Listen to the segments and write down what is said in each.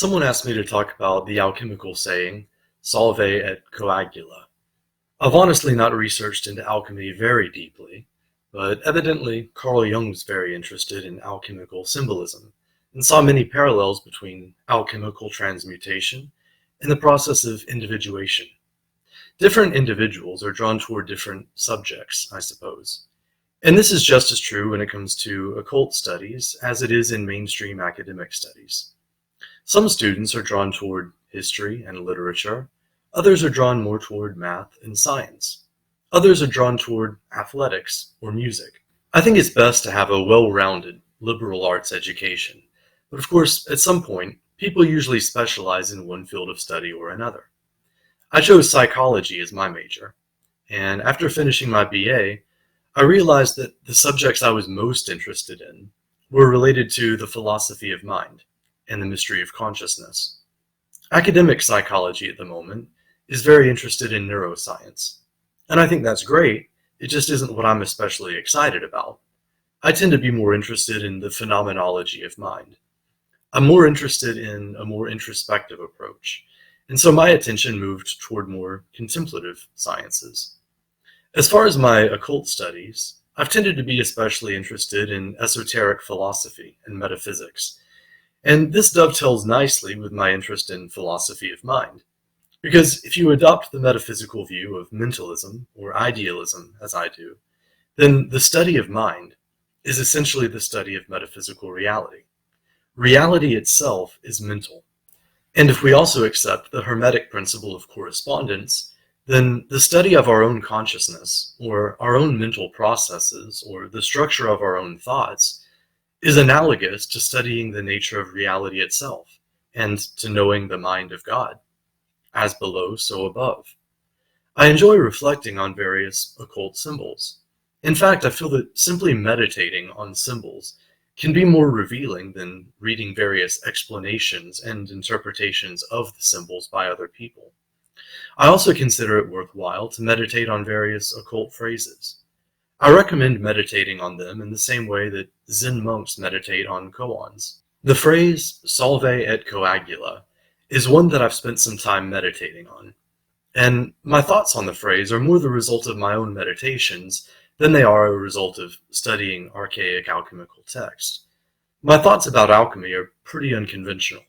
Someone asked me to talk about the alchemical saying, Solvay et Coagula. I've honestly not researched into alchemy very deeply, but evidently Carl Jung was very interested in alchemical symbolism and saw many parallels between alchemical transmutation and the process of individuation. Different individuals are drawn toward different subjects, I suppose. And this is just as true when it comes to occult studies as it is in mainstream academic studies. Some students are drawn toward history and literature, others are drawn more toward math and science. Others are drawn toward athletics or music. I think it's best to have a well-rounded liberal arts education, but of course, at some point, people usually specialize in one field of study or another. I chose psychology as my major, and after finishing my BA, I realized that the subjects I was most interested in were related to the philosophy of mind and the mystery of consciousness. Academic psychology at the moment is very interested in neuroscience, and I think that's great, it just isn't what I'm especially excited about. I tend to be more interested in the phenomenology of mind. I'm more interested in a more introspective approach, and so my attention moved toward more contemplative sciences. As far as my occult studies, I've tended to be especially interested in esoteric philosophy and metaphysics, and this dovetails nicely with my interest in philosophy of mind. Because if you adopt the metaphysical view of mentalism or idealism, as I do, then the study of mind is essentially the study of metaphysical reality. Reality itself is mental. And if we also accept the Hermetic principle of correspondence, then the study of our own consciousness, or our own mental processes, or the structure of our own thoughts, is analogous to studying the nature of reality itself, and to knowing the mind of God. As below, so above. I enjoy reflecting on various occult symbols. In fact, I feel that simply meditating on symbols can be more revealing than reading various explanations and interpretations of the symbols by other people. I also consider it worthwhile to meditate on various occult phrases. I recommend meditating on them in the same way that Zen monks meditate on koans. The phrase Solvay et Coagula is one that I've spent some time meditating on, and my thoughts on the phrase are more the result of my own meditations than they are a result of studying archaic alchemical text. My thoughts about alchemy are pretty unconventional,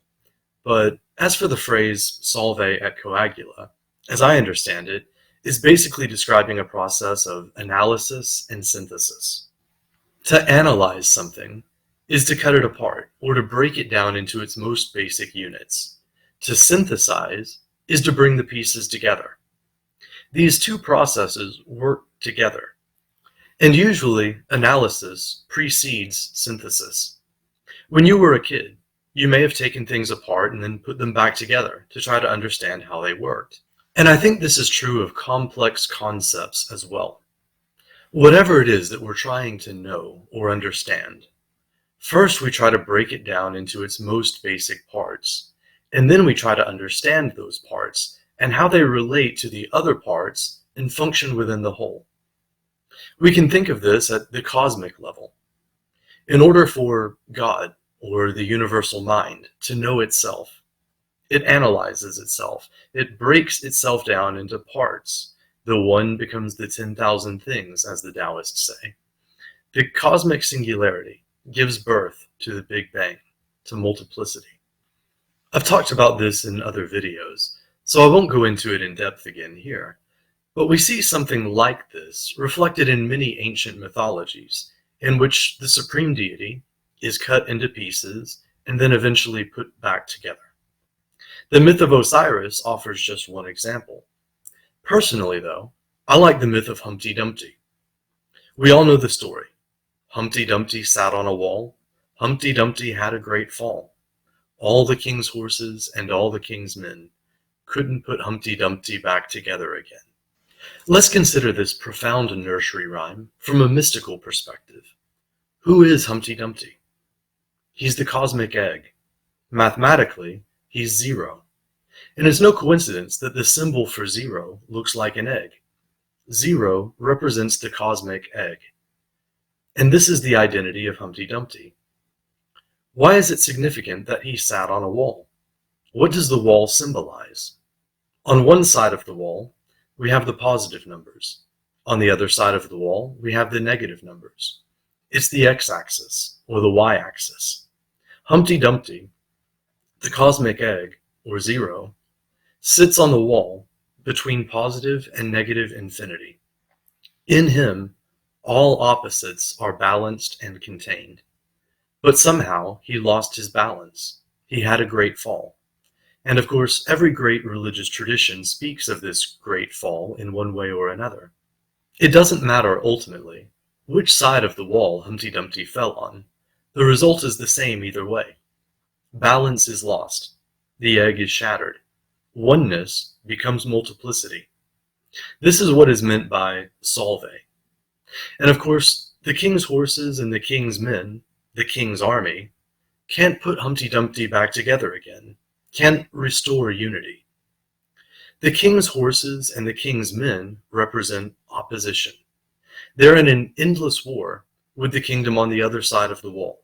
but as for the phrase Solvay et Coagula, as I understand it, is basically describing a process of analysis and synthesis. To analyze something is to cut it apart or to break it down into its most basic units. To synthesize is to bring the pieces together. These two processes work together, and usually analysis precedes synthesis. When you were a kid, you may have taken things apart and then put them back together to try to understand how they worked. And I think this is true of complex concepts as well. Whatever it is that we're trying to know or understand, first we try to break it down into its most basic parts, and then we try to understand those parts and how they relate to the other parts and function within the whole. We can think of this at the cosmic level. In order for God, or the universal mind, to know itself, it analyzes itself. It breaks itself down into parts. The one becomes the 10,000 things, as the Taoists say. The cosmic singularity gives birth to the Big Bang, to multiplicity. I've talked about this in other videos, so I won't go into it in depth again here. But we see something like this reflected in many ancient mythologies, in which the supreme deity is cut into pieces and then eventually put back together. The myth of Osiris offers just one example. Personally, though, I like the myth of Humpty Dumpty. We all know the story. Humpty Dumpty sat on a wall. Humpty Dumpty had a great fall. All the king's horses and all the king's men couldn't put Humpty Dumpty back together again. Let's consider this profound nursery rhyme from a mystical perspective. Who is Humpty Dumpty? He's the cosmic egg. Mathematically, he's zero. And it's no coincidence that the symbol for zero looks like an egg. Zero represents the cosmic egg. And this is the identity of Humpty Dumpty. Why is it significant that he sat on a wall? What does the wall symbolize? On one side of the wall, we have the positive numbers. On the other side of the wall, we have the negative numbers. It's the x-axis, or the y-axis. Humpty Dumpty, the cosmic egg, or zero, sits on the wall between positive and negative infinity. In him, all opposites are balanced and contained. But somehow he lost his balance. He had a great fall. And of course, every great religious tradition speaks of this great fall in one way or another. It doesn't matter ultimately which side of the wall Humpty Dumpty fell on. The result is the same either way. Balance is lost. The egg is shattered. Oneness becomes multiplicity. This is what is meant by Solvay. And of course, the king's horses and the king's men, the king's army, can't put Humpty Dumpty back together again, can't restore unity. The king's horses and the king's men represent opposition. They're in an endless war with the kingdom on the other side of the wall.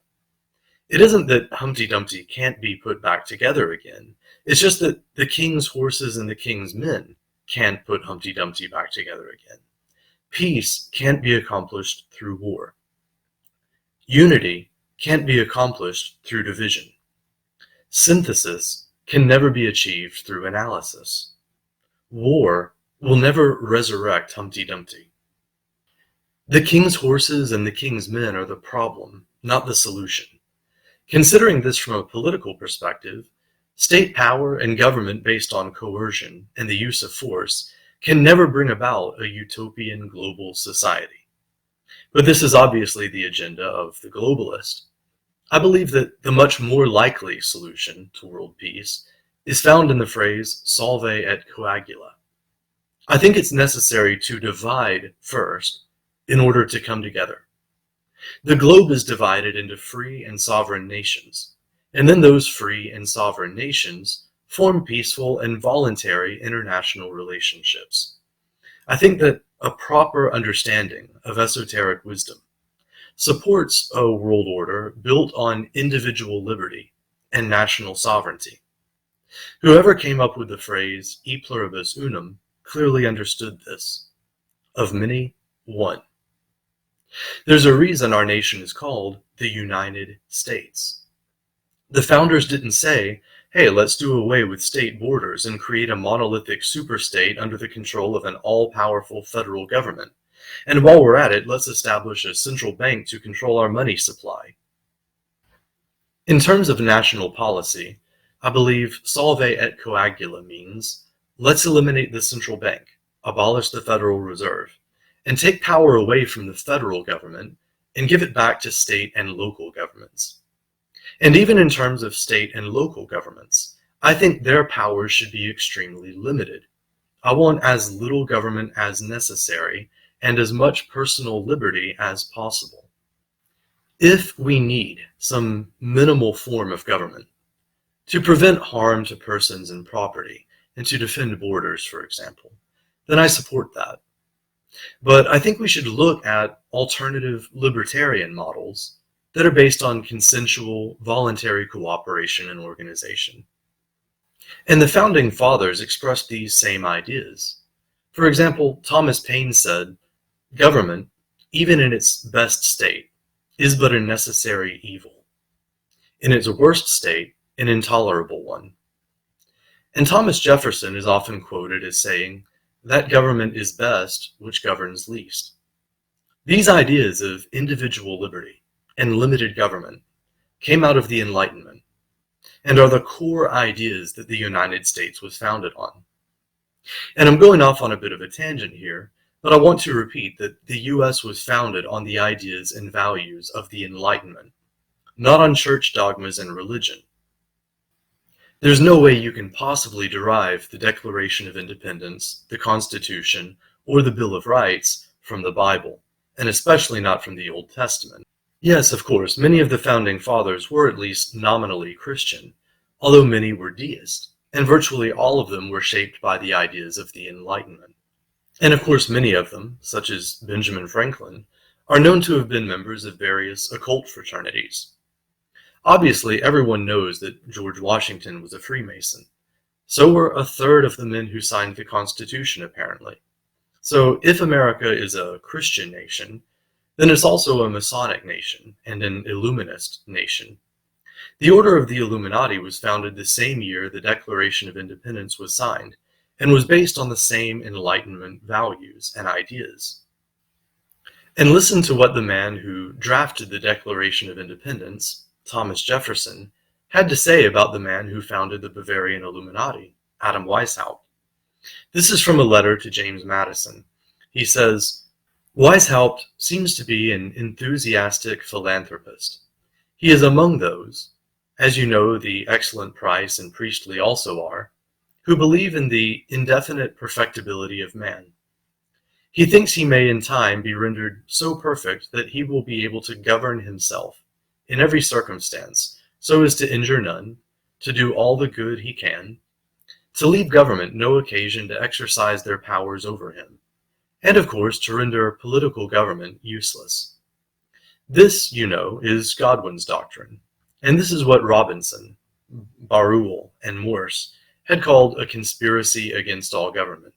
It isn't that Humpty Dumpty can't be put back together again. It's just that the king's horses and the king's men can't put Humpty Dumpty back together again. Peace can't be accomplished through war. Unity can't be accomplished through division. Synthesis can never be achieved through analysis. War will never resurrect Humpty Dumpty. The king's horses and the king's men are the problem, not the solution. Considering this from a political perspective, state power and government based on coercion and the use of force can never bring about a utopian global society. But this is obviously the agenda of the globalist. I believe that the much more likely solution to world peace is found in the phrase solve et coagula. I think it's necessary to divide first in order to come together. The globe is divided into free and sovereign nations, and then those free and sovereign nations form peaceful and voluntary international relationships. I think that a proper understanding of esoteric wisdom supports a world order built on individual liberty and national sovereignty. Whoever came up with the phrase e pluribus unum clearly understood this. Of many, one. There's a reason our nation is called the United States. The founders didn't say, hey, let's do away with state borders and create a monolithic superstate under the control of an all-powerful federal government. And while we're at it, let's establish a central bank to control our money supply. In terms of national policy, I believe solve et coagula means let's eliminate the central bank, abolish the Federal Reserve, and take power away from the federal government and give it back to state and local governments. And even in terms of state and local governments, I think their powers should be extremely limited. I want as little government as necessary and as much personal liberty as possible. If we need some minimal form of government to prevent harm to persons and property and to defend borders, for example, then I support that. But I think we should look at alternative libertarian models that are based on consensual, voluntary cooperation and organization. And the founding fathers expressed these same ideas. For example, Thomas Paine said, government, even in its best state, is but a necessary evil. In its worst state, an intolerable one. And Thomas Jefferson is often quoted as saying, that government is best which governs least. These ideas of individual liberty and limited government came out of the Enlightenment and are the core ideas that the United States was founded on. And I'm going off on a bit of a tangent here, but I want to repeat that the US was founded on the ideas and values of the Enlightenment, not on church dogmas and religion. There's no way you can possibly derive the Declaration of Independence, the Constitution, or the Bill of Rights from the Bible, and especially not from the Old Testament. Yes, of course, many of the founding fathers were at least nominally Christian, although many were deist, and virtually all of them were shaped by the ideas of the Enlightenment. And of course, many of them, such as Benjamin Franklin, are known to have been members of various occult fraternities. Obviously, everyone knows that George Washington was a Freemason. So were a third of the men who signed the Constitution, apparently. So if America is a Christian nation, then it's also a Masonic nation and an Illuminist nation. The Order of the Illuminati was founded the same year the Declaration of Independence was signed, and was based on the same Enlightenment values and ideas. And listen to what the man who drafted the Declaration of Independence, Thomas Jefferson, had to say about the man who founded the Bavarian Illuminati, Adam Weishaupt. This is from a letter to James Madison. He says, "Weishaupt seems to be an enthusiastic philanthropist. He is among those, as you know the excellent Price and Priestley also are, who believe in the indefinite perfectibility of man. He thinks he may in time be rendered so perfect that he will be able to govern himself in every circumstance so as to injure none, to do all the good he can, to leave government no occasion to exercise their powers over him, and of course to render political government useless. This, you know, is Godwin's doctrine, and this is what Robinson, Barruel, and Morse had called a conspiracy against all government."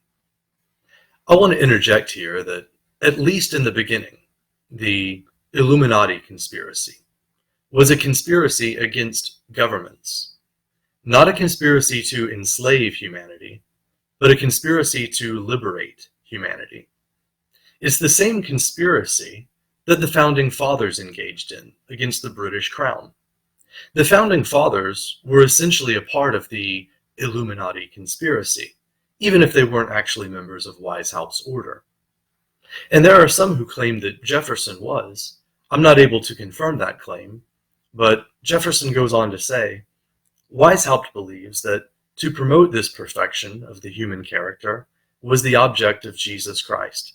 I want to interject here that, at least in the beginning, the Illuminati conspiracy was a conspiracy against governments, not a conspiracy to enslave humanity, but a conspiracy to liberate humanity. It's the same conspiracy that the Founding Fathers engaged in against the British Crown. The Founding Fathers were essentially a part of the Illuminati conspiracy, even if they weren't actually members of Weishaupt's order. And there are some who claim that Jefferson was. I'm not able to confirm that claim, but Jefferson goes on to say, "Weishaupt believes that to promote this perfection of the human character was the object of Jesus Christ,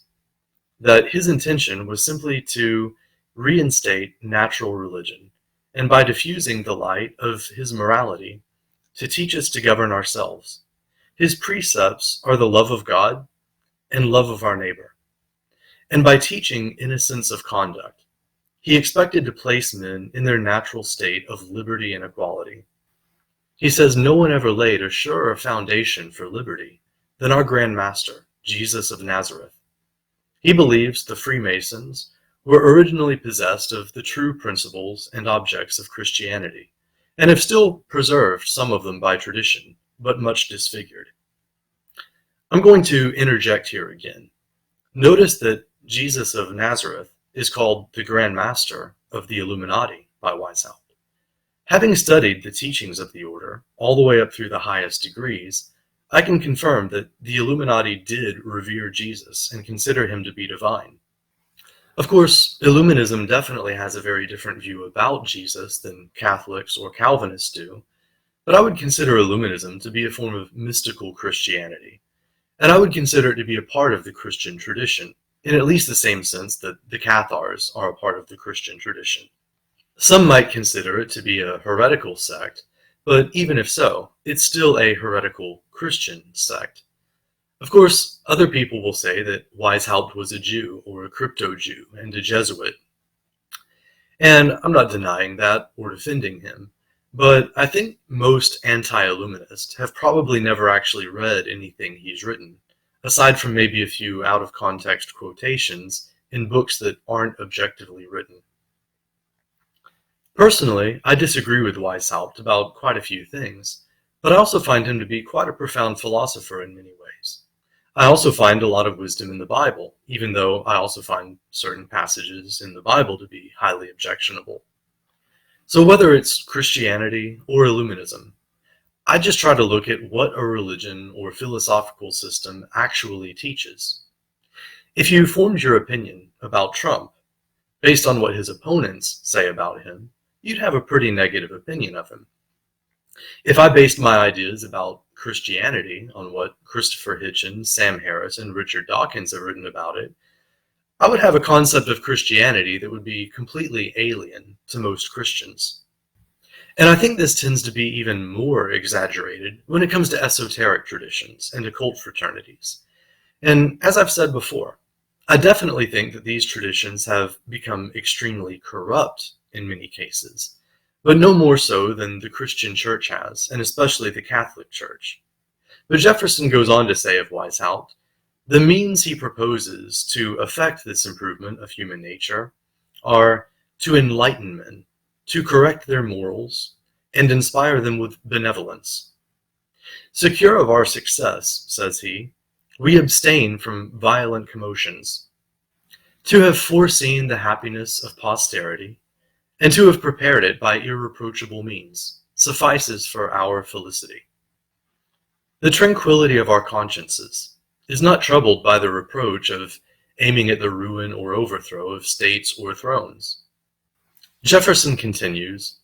that his intention was simply to reinstate natural religion, and by diffusing the light of his morality, to teach us to govern ourselves. His precepts are the love of God and love of our neighbor. And by teaching innocence of conduct, he expected to place men in their natural state of liberty and equality. He says no one ever laid a surer foundation for liberty than our Grand Master, Jesus of Nazareth. He believes the Freemasons were originally possessed of the true principles and objects of Christianity, and have still preserved some of them by tradition, but much disfigured." I'm going to interject here again. Notice that Jesus of Nazareth is called the Grand Master of the Illuminati by Weishaupt. Having studied the teachings of the order all the way up through the highest degrees, I can confirm that the Illuminati did revere Jesus and consider him to be divine. Of course, Illuminism definitely has a very different view about Jesus than Catholics or Calvinists do, but I would consider Illuminism to be a form of mystical Christianity, and I would consider it to be a part of the Christian tradition, in at least the same sense that the Cathars are a part of the Christian tradition. Some might consider it to be a heretical sect, but even if so, it's still a heretical Christian sect. Of course, other people will say that Weishaupt was a Jew or a crypto-Jew and a Jesuit. And I'm not denying that or defending him, but I think most anti-Illuminists have probably never actually read anything he's written, aside from maybe a few out-of-context quotations in books that aren't objectively written. Personally, I disagree with Weishaupt about quite a few things, but I also find him to be quite a profound philosopher in many ways. I also find a lot of wisdom in the Bible, even though I also find certain passages in the Bible to be highly objectionable. So whether it's Christianity or Illuminism, I just try to look at what a religion or philosophical system actually teaches. If you formed your opinion about Trump based on what his opponents say about him, you'd have a pretty negative opinion of him. If I based my ideas about Christianity on what Christopher Hitchens, Sam Harris, and Richard Dawkins have written about it, I would have a concept of Christianity that would be completely alien to most Christians. And I think this tends to be even more exaggerated when it comes to esoteric traditions and occult fraternities. And as I've said before, I definitely think that these traditions have become extremely corrupt in many cases, but no more so than the Christian Church has, and especially the Catholic Church. But Jefferson goes on to say of Weishaupt, the means he proposes to effect this improvement of human nature are to enlighten men, to correct their morals, and inspire them with benevolence. Secure of our success, says he, we abstain from violent commotions. To have foreseen the happiness of posterity, and to have prepared it by irreproachable means, suffices for our felicity. The tranquillity of our consciences is not troubled by the reproach of aiming at the ruin or overthrow of states or thrones. Jefferson continues,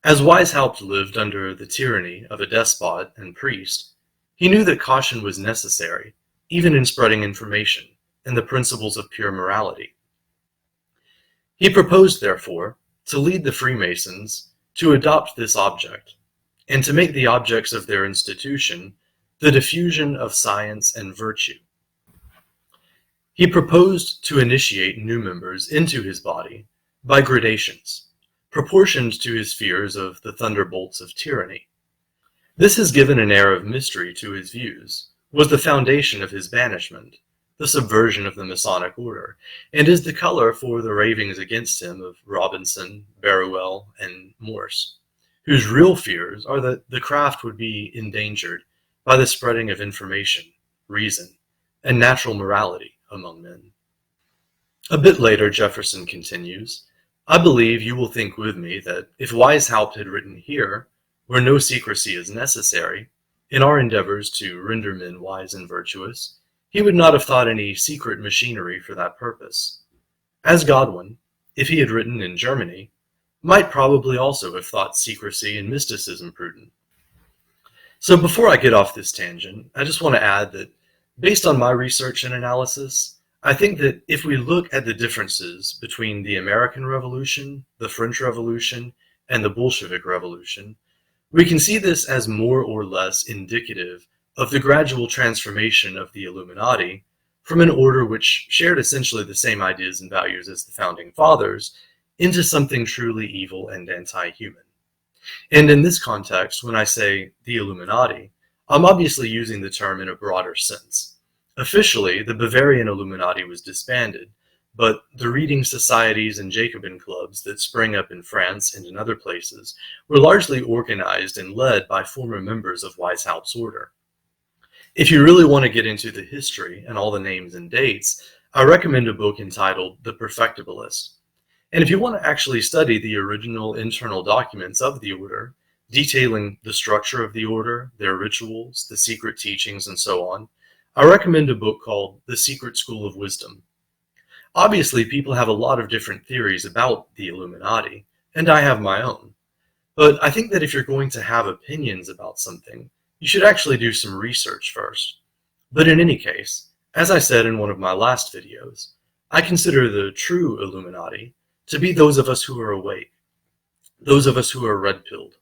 as Weishaupt lived under the tyranny of a despot and priest, he knew that caution was necessary, even in spreading information and the principles of pure morality. He proposed, therefore, to lead the Freemasons to adopt this object, and to make the objects of their institution the diffusion of science and virtue. He proposed to initiate new members into his body by gradations, proportioned to his fears of the thunderbolts of tyranny. This has given an air of mystery to his views, was the foundation of his banishment, the subversion of the Masonic order, and is the color for the ravings against him of Robinson, Barruel, and Morse, whose real fears are that the craft would be endangered by the spreading of information, reason, and natural morality among men. A bit later, Jefferson continues, I believe you will think with me that if Weishaupt had written here, where no secrecy is necessary, in our endeavors to render men wise and virtuous, he would not have thought any secret machinery for that purpose. As Godwin, if he had written in Germany, might probably also have thought secrecy and mysticism prudent. So before I get off this tangent, I just want to add that based on my research and analysis, I think that if we look at the differences between the American Revolution, the French Revolution, and the Bolshevik Revolution, we can see this as more or less indicative of the gradual transformation of the Illuminati from an order which shared essentially the same ideas and values as the Founding Fathers into something truly evil and anti-human. And in this context, when I say the Illuminati, I'm obviously using the term in a broader sense. Officially, the Bavarian Illuminati was disbanded, but the reading societies and Jacobin clubs that sprang up in France and in other places were largely organized and led by former members of Weishaupt's order. If you really want to get into the history and all the names and dates, I recommend a book entitled The Perfectibilist. And if you want to actually study the original internal documents of the order, detailing the structure of the order, their rituals, the secret teachings, and so on, I recommend a book called The Secret School of Wisdom. Obviously, people have a lot of different theories about the Illuminati, and I have my own. But I think that if you're going to have opinions about something, you should actually do some research first. But in any case, as I said in one of my last videos, I consider the true Illuminati to be those of us who are awake, those of us who are red-pilled,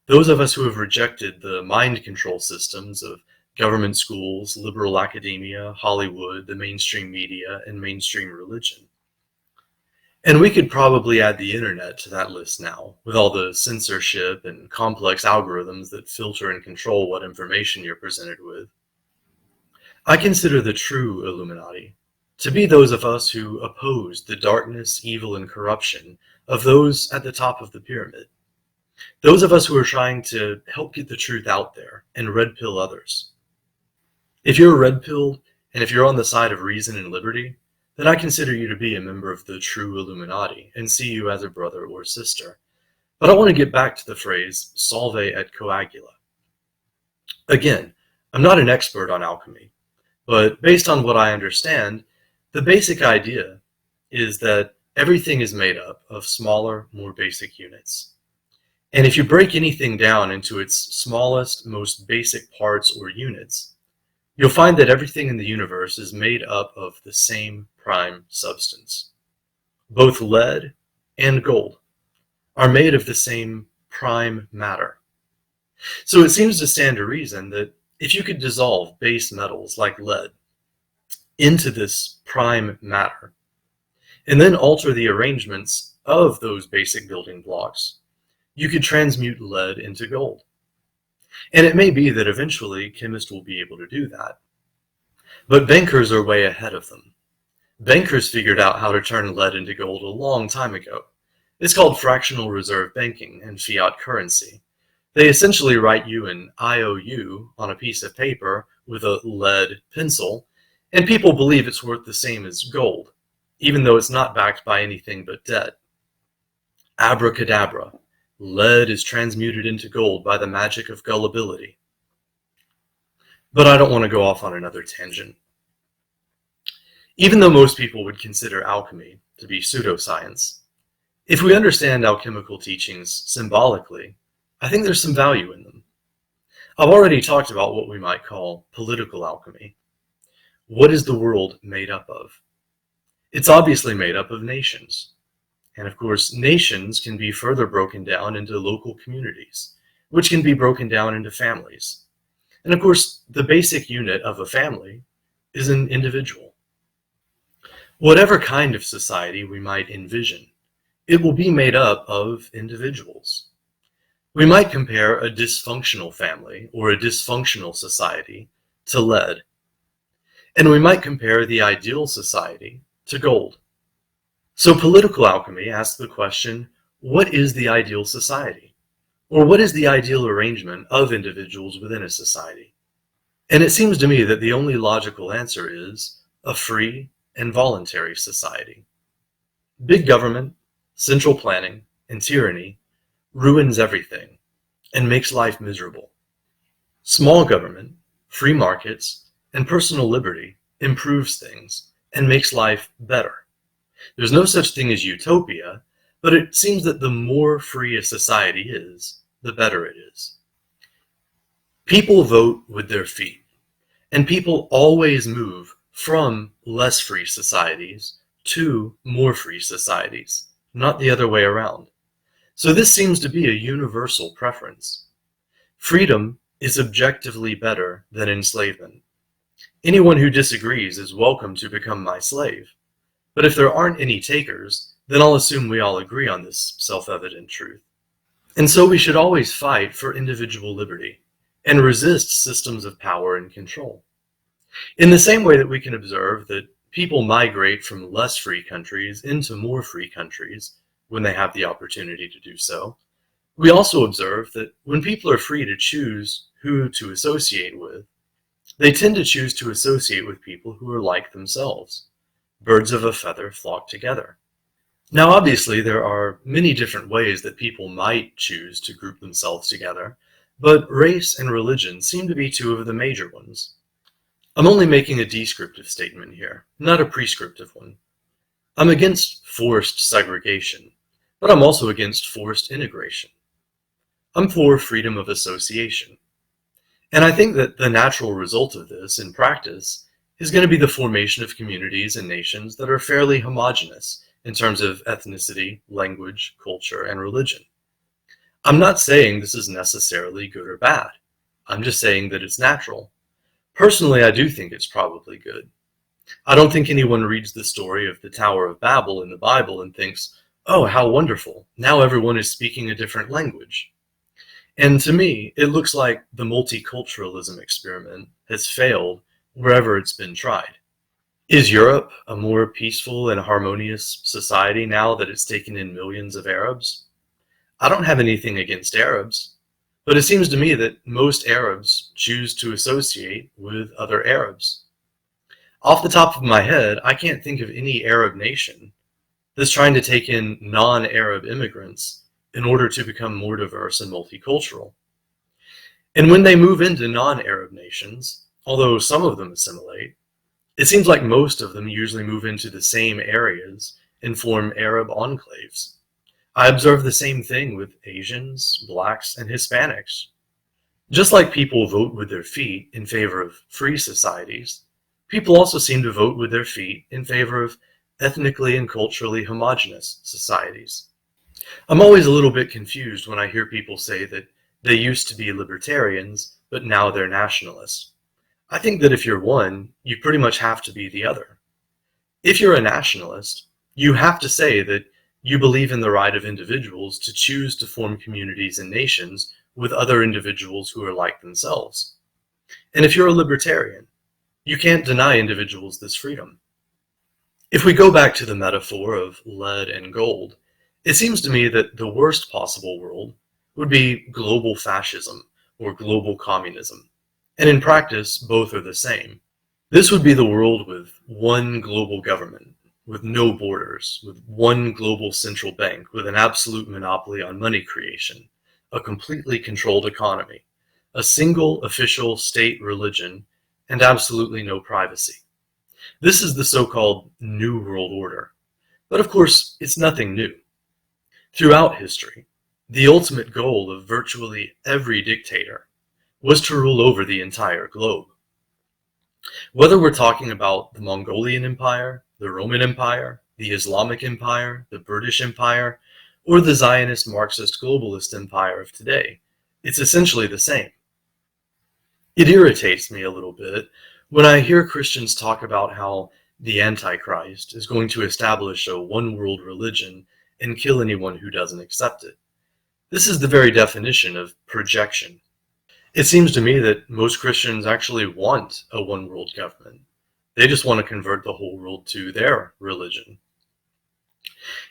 those of us who have rejected the mind control systems of government schools, liberal academia, Hollywood, the mainstream media, and mainstream religion. And we could probably add the internet to that list now, with all the censorship and complex algorithms that filter and control what information you're presented with. I consider the true Illuminati to be those of us who oppose the darkness, evil, and corruption of those at the top of the pyramid. Those of us who are trying to help get the truth out there and red pill others. If you're red pilled, and if you're on the side of reason and liberty, then I consider you to be a member of the true Illuminati and see you as a brother or sister. But I want to get back to the phrase Solvay et Coagula. Again, I'm not an expert on alchemy, but based on what I understand, the basic idea is that everything is made up of smaller, more basic units. And if you break anything down into its smallest, most basic parts or units, you'll find that everything in the universe is made up of the same prime substance. Both lead and gold are made of the same prime matter. So it seems to stand to reason that if you could dissolve base metals like lead into this prime matter, and then alter the arrangements of those basic building blocks, you could transmute lead into gold. And it may be that eventually chemists will be able to do that. But bankers are way ahead of them. Bankers figured out how to turn lead into gold a long time ago. It's called fractional reserve banking and fiat currency. They essentially write you an IOU on a piece of paper with a lead pencil, and people believe it's worth the same as gold, even though it's not backed by anything but debt. Abracadabra. Lead is transmuted into gold by the magic of gullibility. But I don't want to go off on another tangent. Even though most people would consider alchemy to be pseudoscience, if we understand alchemical teachings symbolically, I think there's some value in them. I've already talked about what we might call political alchemy. What is the world made up of? It's obviously made up of nations. And of course, nations can be further broken down into local communities, which can be broken down into families. And of course, the basic unit of a family is an individual. Whatever kind of society we might envision, it will be made up of individuals. We might compare a dysfunctional family or a dysfunctional society to lead. And we might compare the ideal society to gold. So political alchemy asks the question, what is the ideal society? Or what is the ideal arrangement of individuals within a society? And it seems to me that the only logical answer is a free and voluntary society. Big government, central planning, and tyranny ruins everything and makes life miserable. Small government, free markets, and personal liberty improves things and makes life better. There's no such thing as utopia, but it seems that the more free a society is, the better it is. People vote with their feet, and people always move from less free societies to more free societies, not the other way around. So this seems to be a universal preference. Freedom is objectively better than enslavement. Anyone who disagrees is welcome to become my slave. But if there aren't any takers, then I'll assume we all agree on this self-evident truth. And so we should always fight for individual liberty and resist systems of power and control. In the same way that we can observe that people migrate from less free countries into more free countries when they have the opportunity to do so, we also observe that when people are free to choose who to associate with, they tend to choose to associate with people who are like themselves. Birds of a feather flock together. Now, obviously, there are many different ways that people might choose to group themselves together, but race and religion seem to be two of the major ones. I'm only making a descriptive statement here, not a prescriptive one. I'm against forced segregation, but I'm also against forced integration. I'm for freedom of association. And I think that the natural result of this in practice is going to be the formation of communities and nations that are fairly homogeneous in terms of ethnicity, language, culture, and religion. I'm not saying this is necessarily good or bad. I'm just saying that it's natural. Personally, I do think it's probably good. I don't think anyone reads the story of the Tower of Babel in the Bible and thinks, oh, how wonderful, now everyone is speaking a different language. And to me, it looks like the multiculturalism experiment has failed wherever it's been tried. Is Europe a more peaceful and harmonious society now that it's taken in millions of Arabs? I don't have anything against Arabs. But it seems to me that most Arabs choose to associate with other Arabs. Off the top of my head, I can't think of any Arab nation that's trying to take in non-Arab immigrants in order to become more diverse and multicultural. And when they move into non-Arab nations, although some of them assimilate, it seems like most of them usually move into the same areas and form Arab enclaves. I observe the same thing with Asians, blacks, and Hispanics. Just like people vote with their feet in favor of free societies, people also seem to vote with their feet in favor of ethnically and culturally homogeneous societies. I'm always a little bit confused when I hear people say that they used to be libertarians, but now they're nationalists. I think that if you're one, you pretty much have to be the other. If you're a nationalist, you have to say that You believe in the right of individuals to choose to form communities and nations with other individuals who are like themselves. And if you're a libertarian, you can't deny individuals this freedom. If we go back to the metaphor of lead and gold, it seems to me that the worst possible world would be global fascism or global communism. And in practice, both are the same. This would be the world with one global government, with no borders, with one global central bank, with an absolute monopoly on money creation, a completely controlled economy, a single official state religion, and absolutely no privacy. This is the so-called New World Order. But of course, it's nothing new. Throughout history, the ultimate goal of virtually every dictator was to rule over the entire globe. Whether we're talking about the Mongolian Empire, the Roman Empire, the Islamic Empire, the British Empire, or the Zionist Marxist globalist empire of today, it's essentially the same. It irritates me a little bit when I hear Christians talk about how the Antichrist is going to establish a one-world religion and kill anyone who doesn't accept it. This is the very definition of projection. It seems to me that most Christians actually want a one-world government. They just want to convert the whole world to their religion.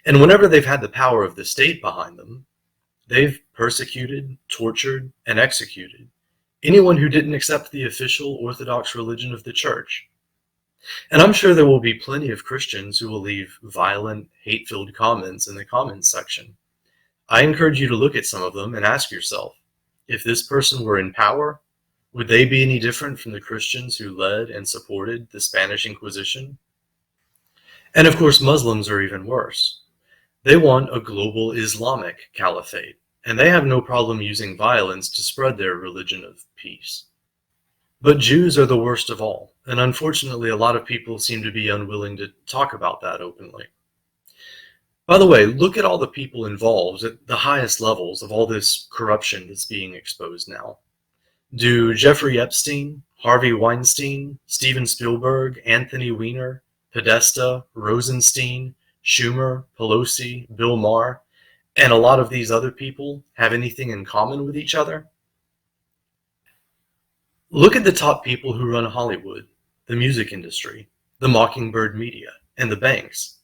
And whenever they've had the power of the state behind them, they've persecuted, tortured, and executed anyone who didn't accept the official Orthodox religion of the Church. And I'm sure there will be plenty of Christians who will leave violent, hate-filled comments in the comments section. I encourage you to look at some of them and ask yourself, if this person were in power, would they be any different from the Christians who led and supported the Spanish Inquisition? And of course, Muslims are even worse. They want a global Islamic caliphate, and they have no problem using violence to spread their religion of peace. But Jews are the worst of all, and unfortunately a lot of people seem to be unwilling to talk about that openly. By the way, look at all the people involved at the highest levels of all this corruption that's being exposed now. Do Jeffrey Epstein, Harvey Weinstein, Steven Spielberg, Anthony Weiner, Podesta, Rosenstein, Schumer, Pelosi, Bill Maher, and a lot of these other people have anything in common with each other? Look at the top people who run Hollywood, the music industry, the Mockingbird media, and the banks.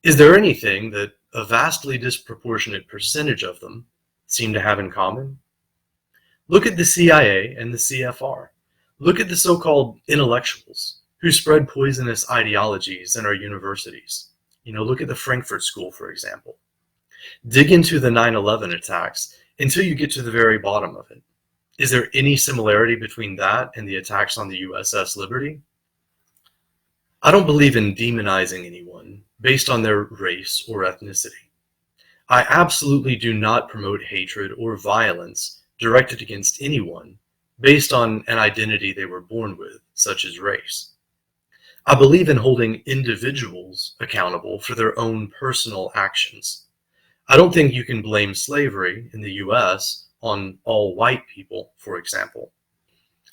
Is there anything that a vastly disproportionate percentage of them seem to have in common? Look at the CIA and the CFR. Look at the so-called intellectuals who spread poisonous ideologies in our universities. Look at the Frankfurt School, for example. Dig into the 9/11 attacks until you get to the very bottom of it. Is there any similarity between that and the attacks on the USS Liberty? I don't believe in demonizing anyone based on their race or ethnicity. I absolutely do not promote hatred or violence directed against anyone based on an identity they were born with, such as race. I believe in holding individuals accountable for their own personal actions. I don't think you can blame slavery in the US on all white people, for example.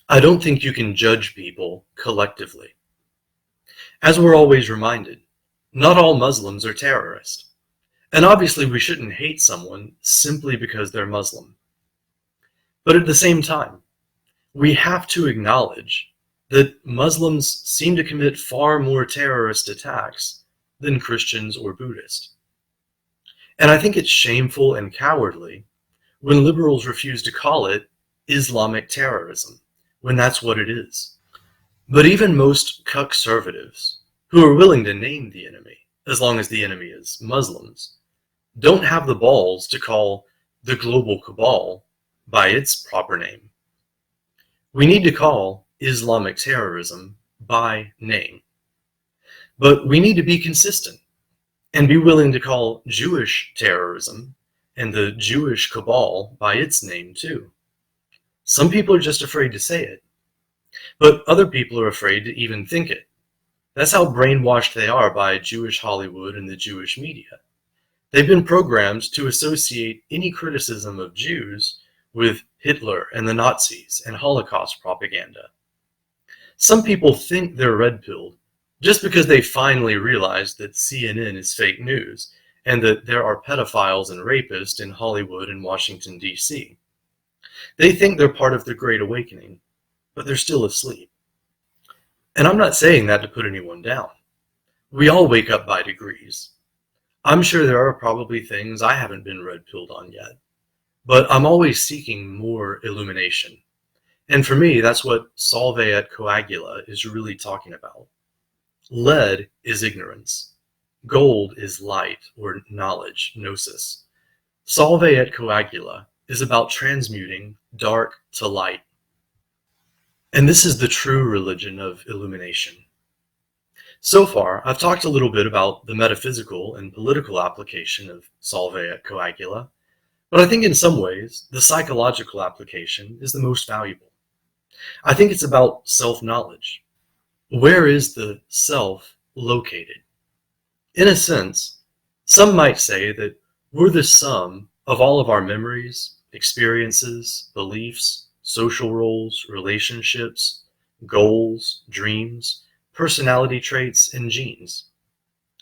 I don't think you can judge people collectively. As we're always reminded, not all Muslims are terrorists. And obviously we shouldn't hate someone simply because they're Muslim. But at the same time, we have to acknowledge that Muslims seem to commit far more terrorist attacks than Christians or Buddhists. And I think it's shameful and cowardly when liberals refuse to call it Islamic terrorism, when that's what it is. But even most conservatives, who are willing to name the enemy, as long as the enemy is Muslims, don't have the balls to call the global cabal by its proper name. We need to call Islamic terrorism by name. But we need to be consistent and be willing to call Jewish terrorism and the Jewish cabal by its name too. Some people are just afraid to say it, but other people are afraid to even think it. That's how brainwashed they are by Jewish Hollywood and the Jewish media. They've been programmed to associate any criticism of Jews with Hitler and the Nazis and Holocaust propaganda. Some people think they're red-pilled just because they finally realized that CNN is fake news and that there are pedophiles and rapists in Hollywood and Washington, D.C. They think they're part of the Great Awakening, but they're still asleep. And I'm not saying that to put anyone down. We all wake up by degrees. I'm sure there are probably things I haven't been red-pilled on yet, but I'm always seeking more illumination. And for me, that's what Solvay et Coagula is really talking about. Lead is ignorance. Gold is light, or knowledge, gnosis. Solvay et Coagula is about transmuting dark to light. And this is the true religion of illumination. So far, I've talked a little bit about the metaphysical and political application of Solvay et Coagula, but I think in some ways, the psychological application is the most valuable. I think it's about self-knowledge. Where is the self located? In a sense, some might say that we're the sum of all of our memories, experiences, beliefs, social roles, relationships, goals, dreams, personality traits, and genes.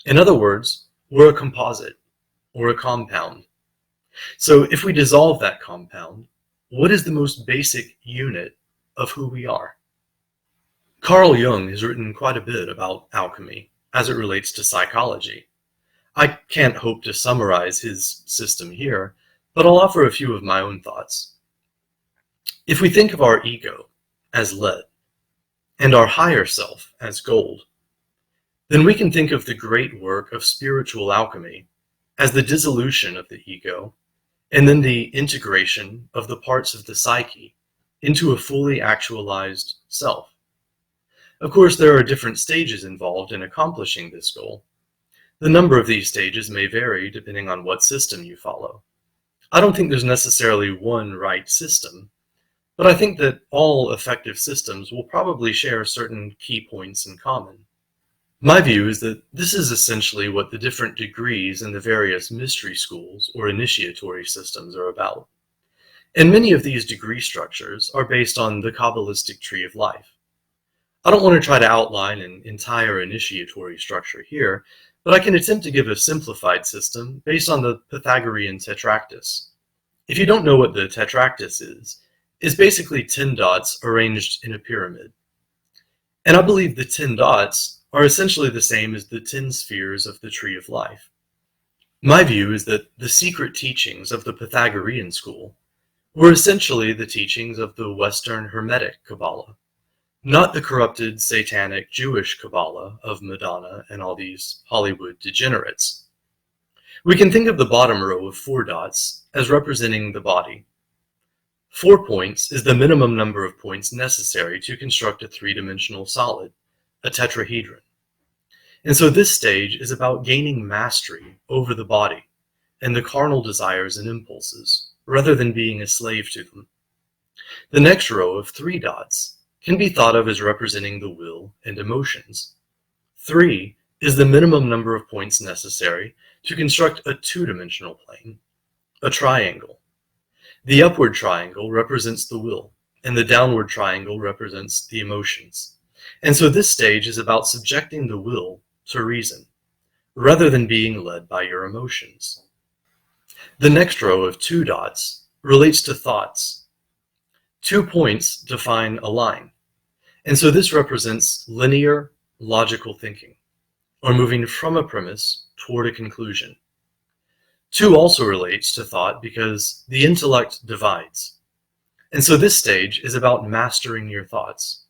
In other words, we're a composite, or a compound. So if we dissolve that compound, what is the most basic unit of who we are? Carl Jung has written quite a bit about alchemy as it relates to psychology. I can't hope to summarize his system here, but I'll offer a few of my own thoughts. If we think of our ego as lead and our higher self as gold, then we can think of the great work of spiritual alchemy as the dissolution of the ego and then the integration of the parts of the psyche into a fully actualized self. Of course, there are different stages involved in accomplishing this goal. The number of these stages may vary depending on what system you follow. I don't think there's necessarily one right system, but I think that all effective systems will probably share certain key points in common. My view is that this is essentially what the different degrees in the various mystery schools or initiatory systems are about. And many of these degree structures are based on the Kabbalistic tree of life. I don't want to try to outline an entire initiatory structure here, but I can attempt to give a simplified system based on the Pythagorean tetractys. If you don't know what the tetractys is, it's basically 10 dots arranged in a pyramid. And I believe the 10 dots are essentially the same as the 10 spheres of the tree of life. My view is that the secret teachings of the Pythagorean school were essentially the teachings of the Western Hermetic Kabbalah, not the corrupted satanic Jewish Kabbalah of Madonna and all these Hollywood degenerates. We can think of the bottom row of 4 dots as representing the body. 4 points is the minimum number of points necessary to construct a 3-dimensional solid, a tetrahedron. And so this stage is about gaining mastery over the body and the carnal desires and impulses, rather than being a slave to them. The next row of 3 dots can be thought of as representing the will and emotions. 3 is the minimum number of points necessary to construct a 2-dimensional plane, a triangle. The upward triangle represents the will, and the downward triangle represents the emotions. And so this stage is about subjecting the will to reason, rather than being led by your emotions. The next row of 2 dots relates to thoughts. 2 points define a line. And so this represents linear, logical thinking, or moving from a premise toward a conclusion. 2 also relates to thought because the intellect divides. And so this stage is about mastering your thoughts.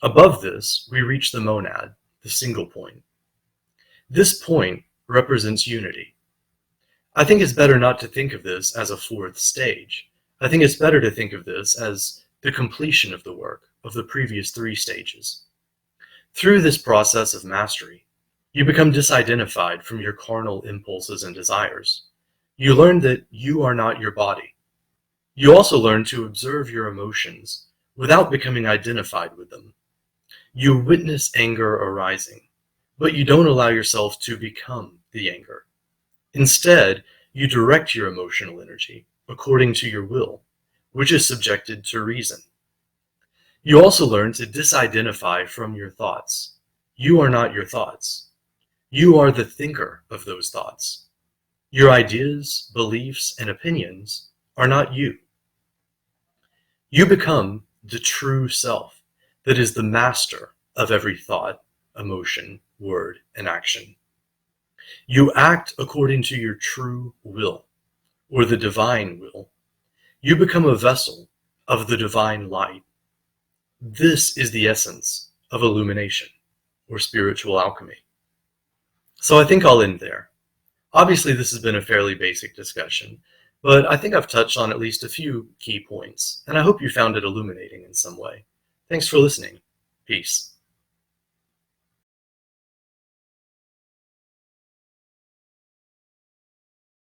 Above this, we reach the monad, the single point. This point represents unity. I think it's better not to think of this as a 4th stage. I think it's better to think of this as the completion of the work of the previous 3 stages. Through this process of mastery, you become disidentified from your carnal impulses and desires. You learn that you are not your body. You also learn to observe your emotions without becoming identified with them. You witness anger arising, but you don't allow yourself to become the anger. Instead, you direct your emotional energy according to your will, which is subjected to reason. You also learn to disidentify from your thoughts. You are not your thoughts. You are the thinker of those thoughts. Your ideas, beliefs, and opinions are not you. You become the true self that is the master of every thought, emotion, word, and action. You act according to your true will, or the divine will. You become a vessel of the divine light. This is the essence of illumination, or spiritual alchemy. So I think I'll end there. Obviously, this has been a fairly basic discussion, but I think I've touched on at least a few key points, and I hope you found it illuminating in some way. Thanks for listening. Peace.